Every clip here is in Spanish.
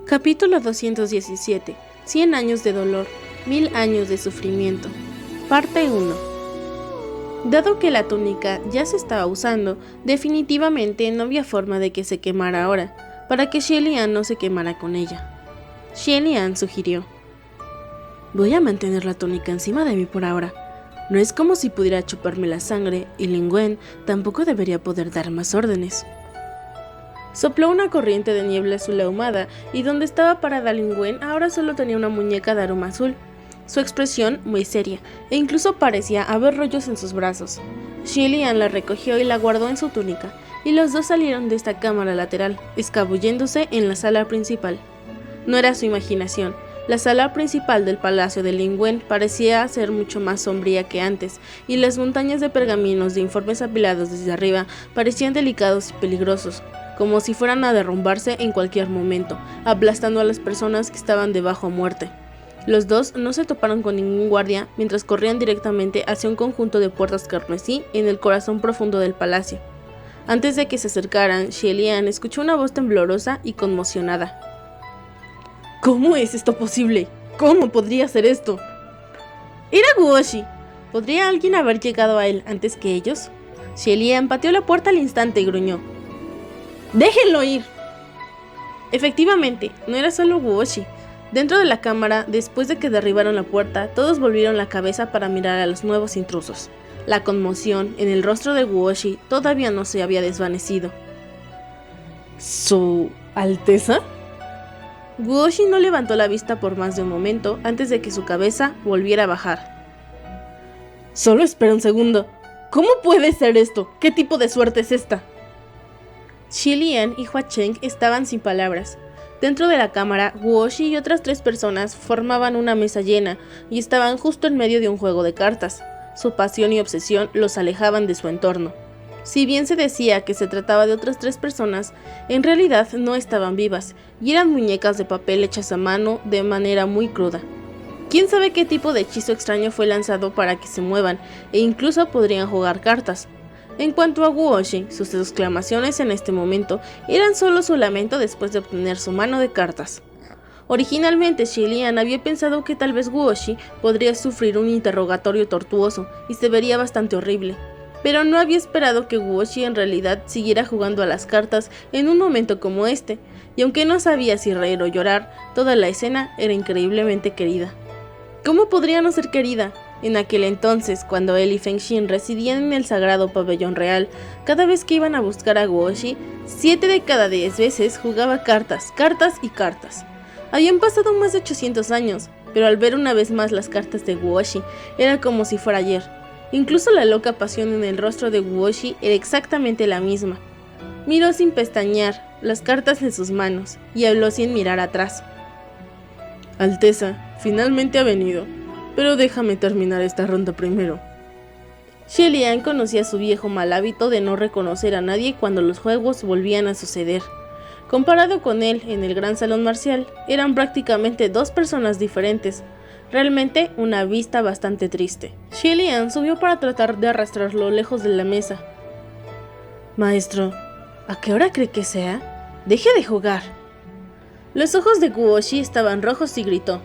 Capítulo 217. 100 años de dolor, 1000 años de sufrimiento. Parte 1. Dado que la túnica ya se estaba usando, definitivamente no había forma de que se quemara ahora, para que Xielian no se quemara con ella. Xielian sugirió: voy a mantener la túnica encima de mí por ahora. No es como si pudiera chuparme la sangre, y Lingwen tampoco debería poder dar más órdenes. Sopló una corriente de niebla azul ahumada, y donde estaba parada Lingwen ahora solo tenía una muñeca de aroma azul. Su expresión muy seria, e incluso parecía haber rollos en sus brazos. Xielian la recogió y la guardó en su túnica, y los dos salieron de esta cámara lateral, escabulléndose en la sala principal. No era su imaginación. La sala principal del palacio de Lingwen parecía ser mucho más sombría que antes, y las montañas de pergaminos de informes apilados desde arriba parecían delicados y peligrosos, como si fueran a derrumbarse en cualquier momento, aplastando a las personas que estaban debajo a muerte. Los dos no se toparon con ningún guardia mientras corrían directamente hacia un conjunto de puertas carmesí en el corazón profundo del palacio. Antes de que se acercaran, Xielian escuchó una voz temblorosa y conmocionada. ¿Cómo es esto posible? ¿Cómo podría ser esto? Era Guoshi. ¿Podría alguien haber llegado a él antes que ellos? Xielian pateó la puerta al instante y gruñó: ¡déjenlo ir! Efectivamente, no era solo Guoshi. Dentro de la cámara, después de que derribaron la puerta, todos volvieron la cabeza para mirar a los nuevos intrusos. La conmoción en el rostro de Guoshi todavía no se había desvanecido. ¿Su Alteza? Guoshi no levantó la vista por más de un momento antes de que su cabeza volviera a bajar. Solo espera un segundo. ¿Cómo puede ser esto? ¿Qué tipo de suerte es esta? Xielian y Hua Cheng estaban sin palabras. Dentro de la cámara, Guoshi y otras 3 personas formaban una mesa llena y estaban justo en medio de un juego de cartas. Su pasión y obsesión los alejaban de su entorno. Si bien se decía que se trataba de otras 3 personas, en realidad no estaban vivas y eran muñecas de papel hechas a mano de manera muy cruda. ¿Quién sabe qué tipo de hechizo extraño fue lanzado para que se muevan e incluso podrían jugar cartas? En cuanto a Guoshi, sus exclamaciones en este momento eran solo su lamento después de obtener su mano de cartas. Originalmente Xielian había pensado que tal vez Guoshi podría sufrir un interrogatorio tortuoso y se vería bastante horrible, pero no había esperado que Guoshi en realidad siguiera jugando a las cartas en un momento como este, y aunque no sabía si reír o llorar, toda la escena era increíblemente querida. ¿Cómo podría no ser querida? En aquel entonces, cuando él y Fengxin residían en el sagrado pabellón real, cada vez que iban a buscar a Guoshi, 7 de cada 10 veces jugaba cartas, cartas y cartas. Habían pasado más de 800 años, pero al ver una vez más las cartas de Guoshi, era como si fuera ayer. Incluso la loca pasión en el rostro de Guoshi era exactamente la misma. Miró sin pestañear las cartas en sus manos y habló sin mirar atrás. Alteza, finalmente ha venido. Pero déjame terminar esta ronda primero. Xielian conocía su viejo mal hábito de no reconocer a nadie cuando los juegos volvían a suceder. Comparado con él en el gran salón marcial, eran prácticamente 2 personas diferentes. Realmente una vista bastante triste. Xielian subió para tratar de arrastrarlo lejos de la mesa. Maestro, ¿a qué hora cree que sea? Deje de jugar. Los ojos de Guoshi estaban rojos y gritó: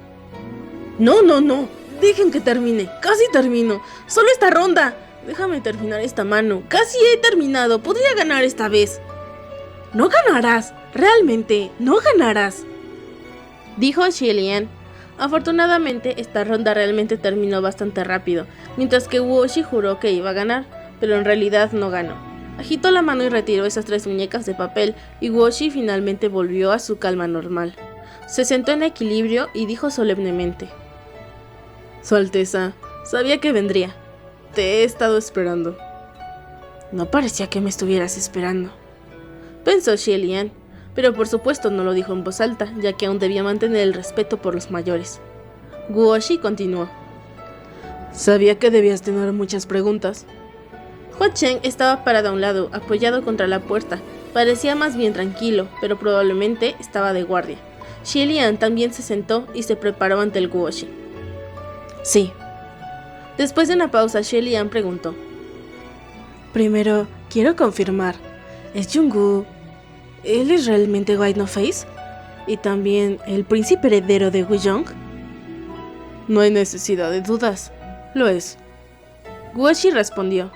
¡No, no, no! ¡Dejen que termine! ¡Casi termino! ¡Solo esta ronda! Déjame terminar esta mano. ¡Casi he terminado! ¡Podría ganar esta vez! ¡No ganarás! ¡Realmente! ¡No ganarás!, dijo Xielian. Afortunadamente, esta ronda realmente terminó bastante rápido, mientras que Guoshi juró que iba a ganar, pero en realidad no ganó. Agitó la mano y retiró esas 3 muñecas de papel, y Guoshi finalmente volvió a su calma normal. Se sentó en equilibrio y dijo solemnemente: Su Alteza, sabía que vendría. Te he estado esperando. No parecía que me estuvieras esperando, pensó Xielian, pero por supuesto no lo dijo en voz alta, ya que aún debía mantener el respeto por los mayores. Guoshi continuó: Sabía que debías tener muchas preguntas. Hua Cheng estaba parado a un lado, apoyado contra la puerta. Parecía más bien tranquilo, pero probablemente estaba de guardia. Xielian también se sentó y se preparó ante el Guoshi. Sí. Después de una pausa, Xielian preguntó: Primero, quiero confirmar, ¿es Jungwoo? ¿Él es realmente White No Face? ¿Y también el príncipe heredero de Wuyong? No hay necesidad de dudas, lo es. Guoxi respondió.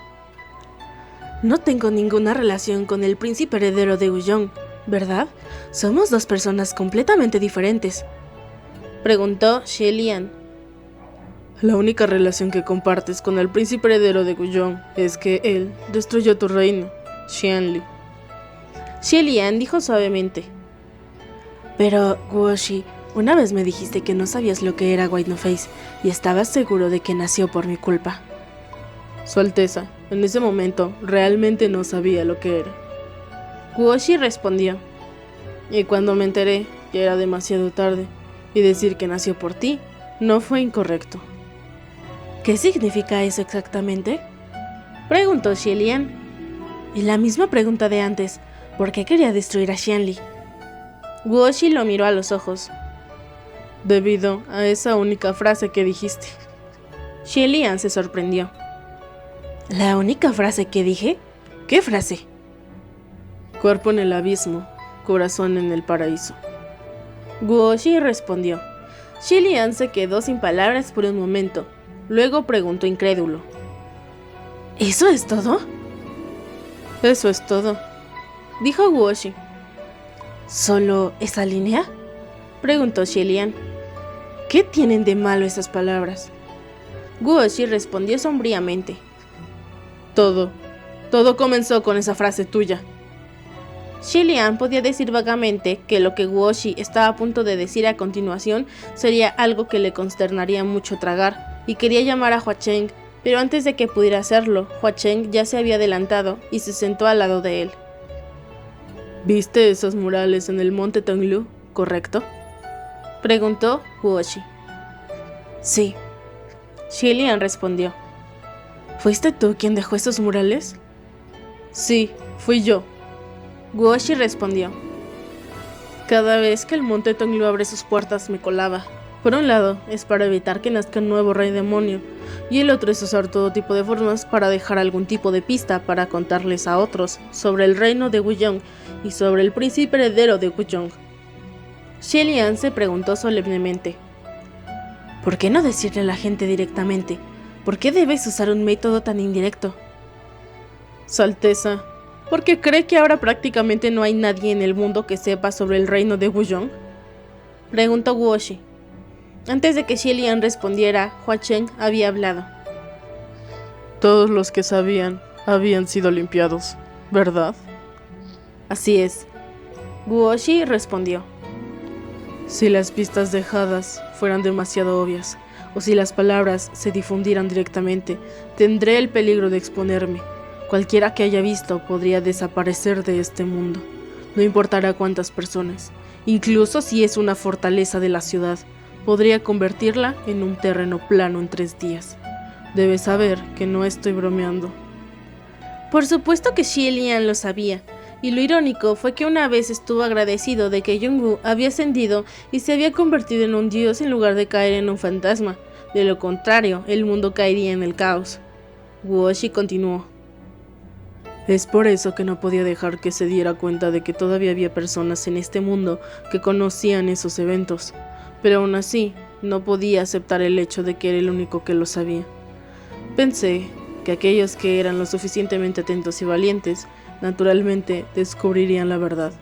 No tengo ninguna relación con el príncipe heredero de Wuyong, ¿verdad? Somos dos personas completamente diferentes. Preguntó Xie Lian. La única relación que compartes con el príncipe heredero de Wuyong es que él destruyó tu reino, Xianli. Xie Lian dijo suavemente. Pero, Guoxi, una vez me dijiste que no sabías lo que era White No Face y estabas seguro de que nació por mi culpa. Su Alteza, en ese momento realmente no sabía lo que era. Guoxi respondió. Y cuando me enteré, ya era demasiado tarde, y decir que nació por ti no fue incorrecto. ¿Qué significa eso exactamente? Preguntó Xie Lian. Y la misma pregunta de antes, ¿por qué quería destruir a Xianli? Guoxi lo miró a los ojos. Debido a esa única frase que dijiste. Xie Lian se sorprendió. ¿La única frase que dije? ¿Qué frase? Cuerpo en el abismo, corazón en el paraíso. Guoxi respondió. Xie Lian se quedó sin palabras por un momento. Luego preguntó incrédulo. ¿Eso es todo? Eso es todo, dijo Guoxi. ¿Solo esa línea? Preguntó Xie Lian. ¿Qué tienen de malo esas palabras? Guoxi respondió sombríamente. Todo comenzó con esa frase tuya. Xie Lian podía decir vagamente que lo que Guoxi estaba a punto de decir a continuación sería algo que le consternaría mucho tragar, y quería llamar a Hua Cheng, pero antes de que pudiera hacerlo, Hua Cheng ya se había adelantado y se sentó al lado de él. ¿Viste esos murales en el monte Tonglu, correcto? Preguntó Guoxi. Sí. Xie Lian respondió. ¿Fuiste tú quien dejó esos murales? Sí, fui yo. Guoxi respondió. Cada vez que el monte Tonglu abre sus puertas me colaba. Por un lado, es para evitar que nazca un nuevo rey demonio, y el otro es usar todo tipo de formas para dejar algún tipo de pista para contarles a otros sobre el reino de Wuyong y sobre el príncipe heredero de Wuyong. Xie Lian se preguntó solemnemente. ¿Por qué no decirle a la gente directamente? ¿Por qué debes usar un método tan indirecto? Su Alteza, ¿porque cree que ahora prácticamente no hay nadie en el mundo que sepa sobre el reino de Wuyong? Preguntó Guoxi. Antes de que Xie Lian respondiera, Hua Cheng había hablado. Todos los que sabían habían sido limpiados, ¿verdad? Así es. Guoxi respondió. Si las pistas dejadas fueran demasiado obvias, o si las palabras se difundieran directamente, tendré el peligro de exponerme. Cualquiera que haya visto podría desaparecer de este mundo. No importará cuántas personas, incluso si es una fortaleza de la ciudad, podría convertirla en un terreno plano en 3 días. Debes saber que no estoy bromeando. Por supuesto que Xie Lian lo sabía, y lo irónico fue que una vez estuvo agradecido de que Yongwu había ascendido y se había convertido en un dios en lugar de caer en un fantasma. De lo contrario, el mundo caería en el caos. Guoxi continuó. Es por eso que no podía dejar que se diera cuenta de que todavía había personas en este mundo que conocían esos eventos, pero aún así no podía aceptar el hecho de que era el único que lo sabía. Pensé que aquellos que eran lo suficientemente atentos y valientes, naturalmente descubrirían la verdad.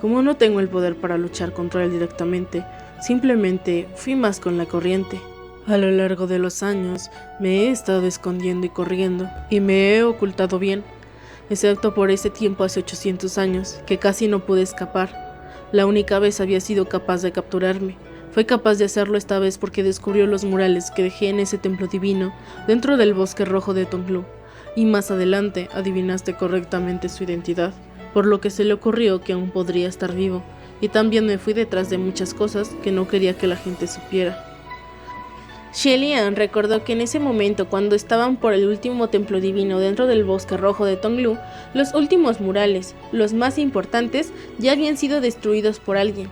Como no tengo el poder para luchar contra él directamente, simplemente fui más con la corriente. A lo largo de los años me he estado escondiendo y corriendo, y me he ocultado bien, excepto por ese tiempo hace 800 años, que casi no pude escapar. La única vez había sido capaz de capturarme. Fue capaz de hacerlo esta vez porque descubrió los murales que dejé en ese templo divino dentro del bosque rojo de Tonglu, y más adelante adivinaste correctamente su identidad, por lo que se le ocurrió que aún podría estar vivo, y también me fui detrás de muchas cosas que no quería que la gente supiera. Xie Lian recordó que en ese momento, cuando estaban por el último templo divino dentro del bosque rojo de Tonglu, los últimos murales, los más importantes, ya habían sido destruidos por alguien.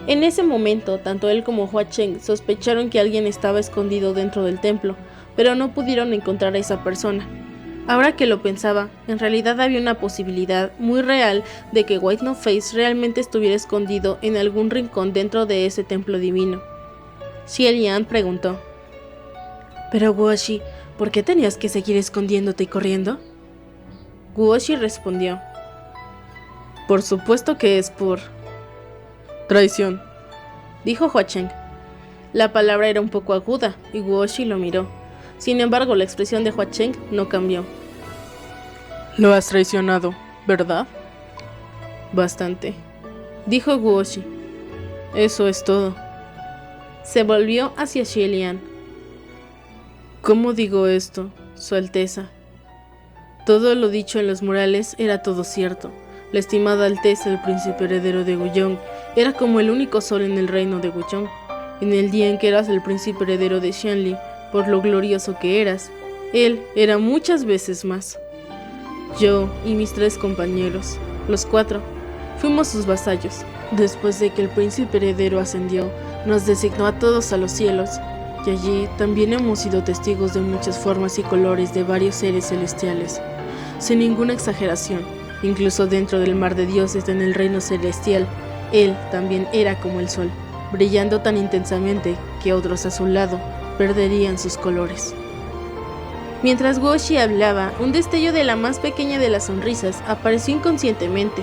En ese momento, tanto él como Hua Cheng sospecharon que alguien estaba escondido dentro del templo, pero no pudieron encontrar a esa persona. Ahora que lo pensaba, en realidad había una posibilidad muy real de que White No Face realmente estuviera escondido en algún rincón dentro de ese templo divino. Xie Lian preguntó: «Pero Guoshi, ¿por qué tenías que seguir escondiéndote y corriendo?» Guoshi respondió: «Por supuesto que es por traición», dijo Hua Cheng. La palabra era un poco aguda y Guoshi lo miró. Sin embargo, la expresión de Hua Cheng no cambió. «Lo has traicionado, ¿verdad?» «Bastante», dijo Guoshi. «Eso es todo». Se volvió hacia Xie Lian. «¿Cómo digo esto, Su Alteza? Todo lo dicho en los murales era todo cierto. La estimada Alteza, el príncipe heredero de Guyong, era como el único sol en el reino de Guyong. En el día en que eras el príncipe heredero de Xianli, por lo glorioso que eras, él era muchas veces más. Yo y mis 3 compañeros, los 4, fuimos sus vasallos. Después de que el príncipe heredero ascendió, nos designó a todos a los cielos, y allí también hemos sido testigos de muchas formas y colores de varios seres celestiales. Sin ninguna exageración, incluso dentro del mar de dioses en el reino celestial, él también era como el sol, brillando tan intensamente que otros a su lado perderían sus colores». Mientras Guoshi hablaba, un destello de la más pequeña de las sonrisas apareció inconscientemente.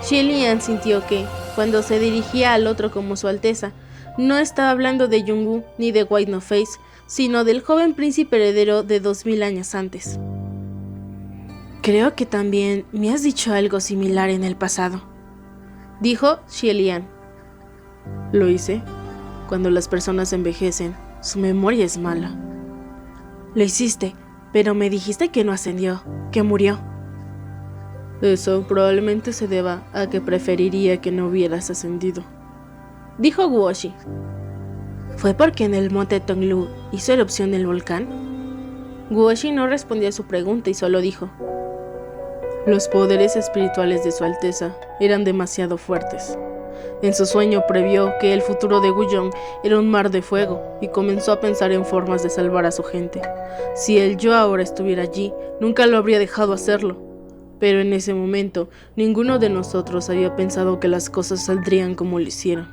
Xie Lian sintió que, cuando se dirigía al otro como Su Alteza, no estaba hablando de Jungwoo ni de White No Face, sino del joven príncipe heredero de 2000 años antes. «Creo que también me has dicho algo similar en el pasado», dijo Xie Lian. «Lo hice. Cuando las personas envejecen, su memoria es mala». «Lo hiciste, pero me dijiste que no ascendió, que murió». «Eso probablemente se deba a que preferiría que no hubieras ascendido», dijo Guoshi. «¿Fue porque en el monte Tonglu hizo erupción el volcán?» Guoshi no respondió a su pregunta y solo dijo: «Los poderes espirituales de Su Alteza eran demasiado fuertes. En su sueño previó que el futuro de Guyong era un mar de fuego y comenzó a pensar en formas de salvar a su gente. Si el yo ahora estuviera allí, nunca lo habría dejado hacerlo. Pero en ese momento, ninguno de nosotros había pensado que las cosas saldrían como lo hicieron.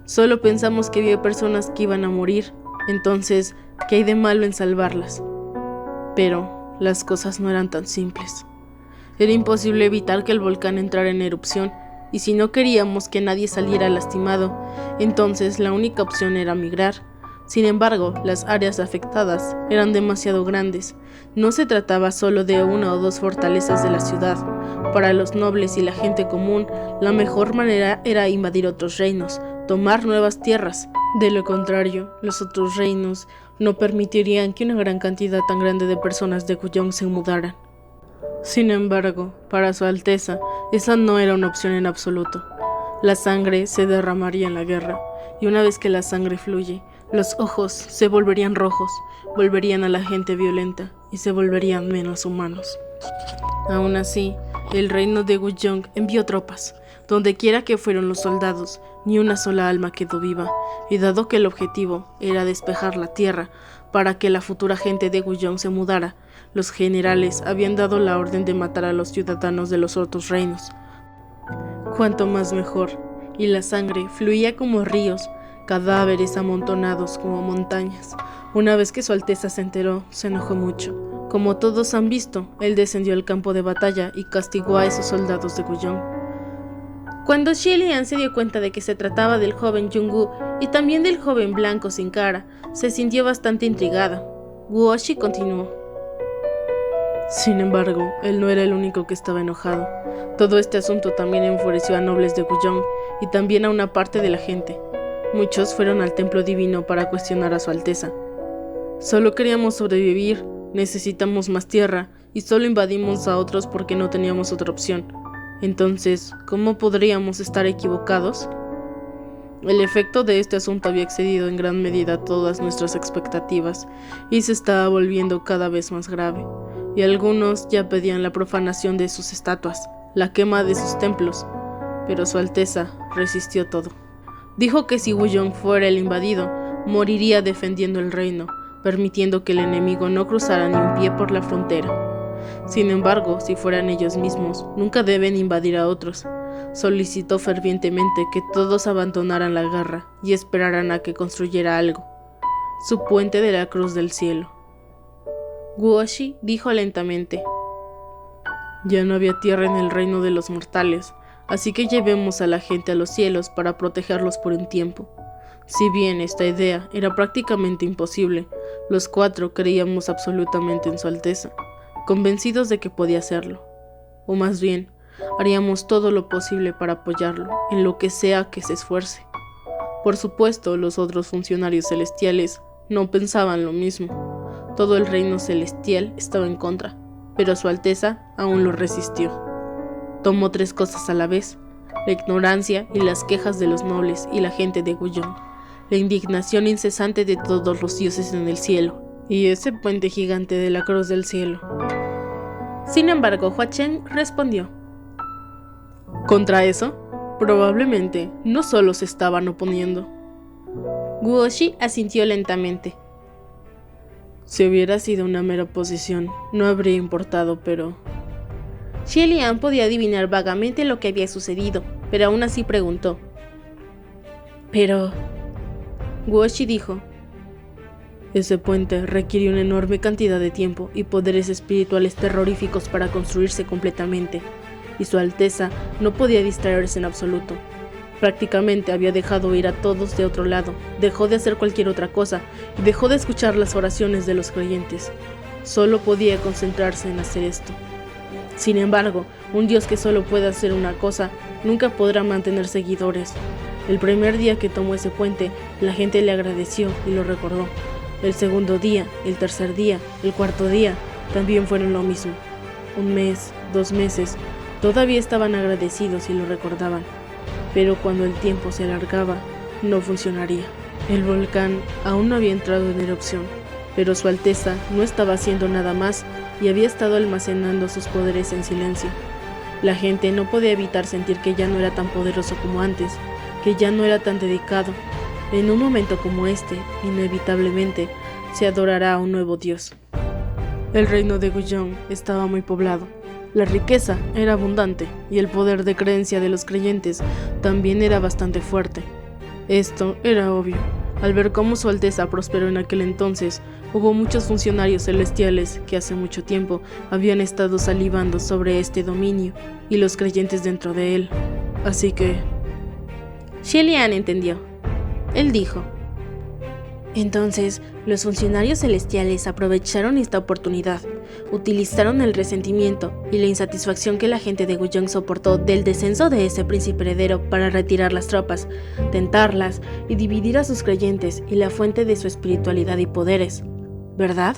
Solo pensamos que había personas que iban a morir, entonces, ¿qué hay de malo en salvarlas? Pero las cosas no eran tan simples. Era imposible evitar que el volcán entrara en erupción, y si no queríamos que nadie saliera lastimado, entonces la única opción era migrar. Sin embargo, las áreas afectadas eran demasiado grandes. No se trataba solo de 1 o 2 fortalezas de la ciudad. Para los nobles y la gente común, la mejor manera era invadir otros reinos, tomar nuevas tierras. De lo contrario, los otros reinos no permitirían que una gran cantidad tan grande de personas de Guyong se mudaran. Sin embargo, para Su Alteza, esa no era una opción en absoluto. La sangre se derramaría en la guerra, y una vez que la sangre fluye, los ojos se volverían rojos, volverían a la gente violenta y se volverían menos humanos. Aún así, el reino de Guyong envió tropas. Donde quiera que fueron los soldados, ni una sola alma quedó viva, y dado que el objetivo era despejar la tierra para que la futura gente de Guyong se mudara, los generales habían dado la orden de matar a los ciudadanos de los otros reinos. Cuanto más mejor, y la sangre fluía como ríos, cadáveres amontonados como montañas. Una vez que Su Alteza se enteró, se enojó mucho. Como todos han visto, él descendió al campo de batalla y castigó a esos soldados de Guyong. Cuando Xie Lian se dio cuenta de que se trataba del joven Jungwoo y también del joven blanco sin cara, se sintió bastante intrigada. Guoshi continuó: «Sin embargo, él no era el único que estaba enojado. Todo este asunto también enfureció a nobles de Guyong y también a una parte de la gente. Muchos fueron al templo divino para cuestionar a Su Alteza. Solo queríamos sobrevivir, necesitamos más tierra y solo invadimos a otros porque no teníamos otra opción. Entonces, ¿cómo podríamos estar equivocados? El efecto de este asunto había excedido en gran medida todas nuestras expectativas y se estaba volviendo cada vez más grave, y algunos ya pedían la profanación de sus estatuas, la quema de sus templos, pero Su Alteza resistió todo. Dijo que si Guyong fuera el invadido, moriría defendiendo el reino, permitiendo que el enemigo no cruzara ni un pie por la frontera. Sin embargo, si fueran ellos mismos, nunca deben invadir a otros. Solicitó fervientemente que todos abandonaran la guerra y esperaran a que construyera algo, su puente de la Cruz del Cielo. Guoxi dijo lentamente: ya no había tierra en el reino de los mortales, así que llevemos a la gente a los cielos para protegerlos por un tiempo. Si bien esta idea era prácticamente imposible, los 4 creíamos absolutamente en Su Alteza, convencidos de que podía hacerlo. O más bien, haríamos todo lo posible para apoyarlo, en lo que sea que se esfuerce. Por supuesto, los otros funcionarios celestiales no pensaban lo mismo. Todo el reino celestial estaba en contra, pero Su Alteza aún lo resistió. Tomó 3 cosas a la vez: la ignorancia y las quejas de los nobles y la gente de Gullón, la indignación incesante de todos los dioses en el cielo, y ese puente gigante de la Cruz del Cielo. Sin embargo, Hua Chen respondió: contra eso, probablemente no solo se estaban oponiendo. Guoxi asintió lentamente. Si hubiera sido una mera oposición, no habría importado, pero... Xie Lian podía adivinar vagamente lo que había sucedido, pero aún así preguntó. Pero... Guoxi dijo: ese puente requiere una enorme cantidad de tiempo y poderes espirituales terroríficos para construirse completamente, y Su Alteza no podía distraerse en absoluto. Prácticamente había dejado ir a todos de otro lado, dejó de hacer cualquier otra cosa y dejó de escuchar las oraciones de los creyentes. Solo podía concentrarse en hacer esto. Sin embargo, un dios que solo puede hacer una cosa nunca podrá mantener seguidores. El primer día que tomó ese puente, la gente le agradeció y lo recordó. El segundo día, el tercer día, el cuarto día, también fueron lo mismo. 1 mes, 2 meses, todavía estaban agradecidos y lo recordaban. Pero cuando el tiempo se alargaba, no funcionaría. El volcán aún no había entrado en erupción, pero Su Alteza no estaba haciendo nada más y había estado almacenando sus poderes en silencio. La gente no podía evitar sentir que ya no era tan poderoso como antes, que ya no era tan dedicado. En un momento como este, inevitablemente, se adorará a un nuevo dios. El reino de Gullón estaba muy poblado. La riqueza era abundante y el poder de creencia de los creyentes también era bastante fuerte. Esto era obvio. Al ver cómo Su Alteza prosperó en aquel entonces, hubo muchos funcionarios celestiales que hace mucho tiempo habían estado salivando sobre este dominio y los creyentes dentro de él. Así que... Xie Lian entendió. Él dijo: entonces, los funcionarios celestiales aprovecharon esta oportunidad, utilizaron el resentimiento y la insatisfacción que la gente de Gullón soportó del descenso de ese príncipe heredero para retirar las tropas, tentarlas y dividir a sus creyentes y la fuente de su espiritualidad y poderes, ¿verdad?